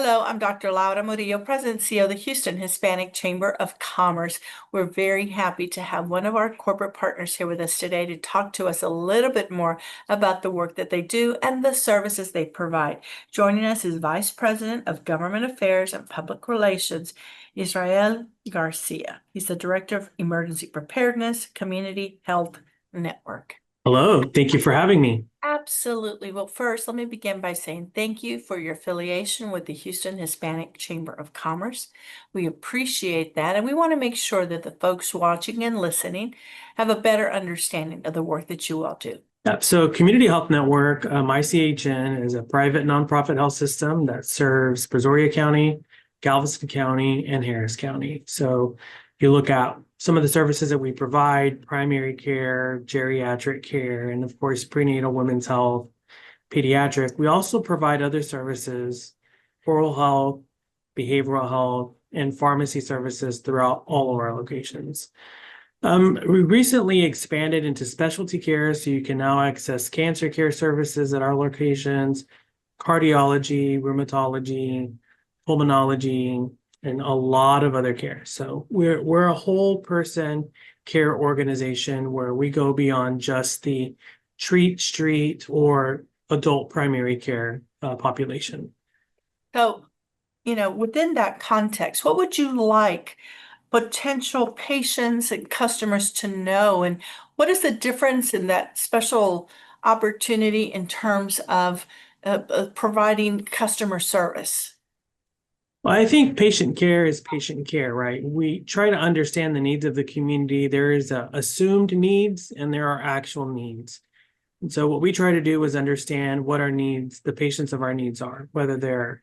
Hello, I'm Dr. Laura Murillo, President and CEO of the Houston Hispanic Chamber of Commerce. We're very happy to have one of our corporate partners here with us today to talk to us a little bit more about the work that they do and the services they provide. Joining us is Vice President of Government Affairs and Public Relations, Ezreal Garcia. He's the Director of Emergency Preparedness, Community Health Network. Hello, thank you for having me. Absolutely. Well, first, let me begin by saying thank you for your affiliation with the Houston Hispanic Chamber of Commerce. We appreciate that, and we want to make sure that the folks watching and listening have a better understanding of the work that you all do. So Community Health Network, ICHN, is a private nonprofit health system that serves Brazoria County, Galveston County, and Harris County. So if you look at some of the services that we provide, primary care, geriatric care, and of course, prenatal women's health, pediatric. We also provide other services, oral health, behavioral health, and pharmacy services throughout all of our locations. We recently expanded into specialty care, so you can now access cancer care services at our locations, cardiology, rheumatology, pulmonology, and a lot of other care. So we're a whole person care organization where we go beyond just the street or adult primary care population. So, within that context, what would you like potential patients and customers to know? And what is the difference in that special opportunity in terms of providing customer service? Well, I think patient care is patient care, right? We try to understand the needs of the community. There is assumed needs and there are actual needs. And so what we try to do is understand what our needs, the patients of our needs are, whether they're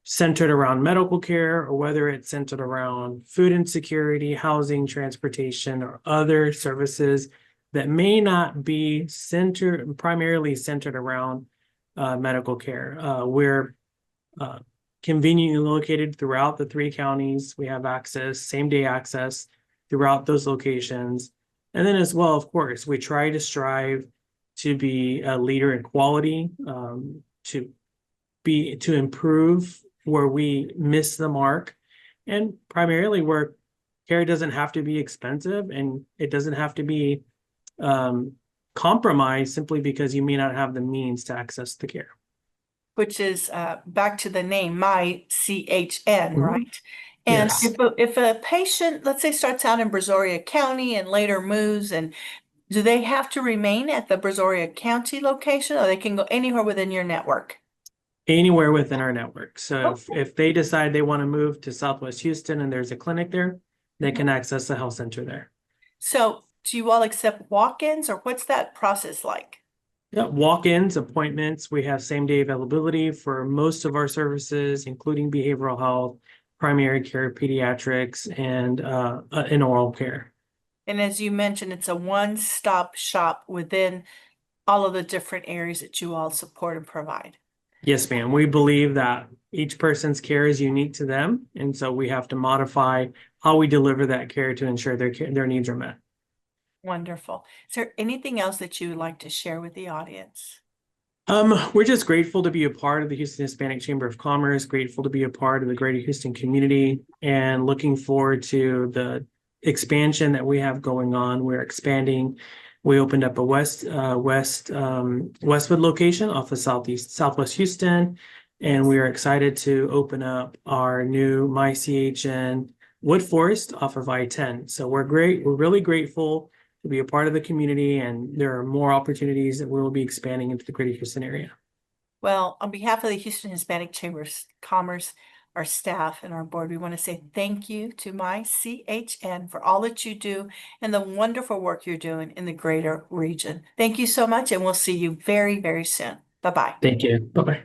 centered around medical care or whether it's centered around food insecurity, housing, transportation, or other services that may not be primarily centered around medical care. We're conveniently located throughout the 3 counties. We have access, same-day access throughout those locations. And then as well, of course, we try to strive to be a leader in quality, to improve where we miss the mark, and primarily where care doesn't have to be expensive and it doesn't have to be compromised simply because you may not have the means to access the care. Which is back to the name, ICHN, right? And Yes. if a patient, let's say, starts out in Brazoria County and later moves, and do they have to remain at the Brazoria County location, or they can go anywhere within your network? Anywhere within our network. So Okay. if they decide they want to move to Southwest Houston and there's a clinic there, they can access the health center there. So do you all accept walk-ins, or what's that process like? Yeah, walk-ins, appointments. We have same-day availability for most of our services, including behavioral health, primary care, pediatrics, and oral care. And as you mentioned, it's a one-stop shop within all of the different areas that you all support and provide. Yes, ma'am. We believe that each person's care is unique to them, and so we have to modify how we deliver that care to ensure their needs are met. Wonderful. Is there anything else that you would like to share with the audience? We're just grateful to be a part of the Houston Hispanic Chamber of Commerce, grateful to be a part of the greater Houston community, and looking forward to the expansion that we have going on. We're expanding. We opened up a Westwood location off of Southwest Houston, and we are excited to open up our new MyCHN Wood Forest off of I-10. So we're really grateful to be a part of the community, and there are more opportunities that we will be expanding into the greater Houston area. Well, on behalf of the Houston Hispanic Chamber of Commerce, our staff and our board, we want to say thank you to MyCHN for all that you do and the wonderful work you're doing in the greater region. Thank you so much, and we'll see you very, very soon. Bye-bye. Thank you. Bye-bye.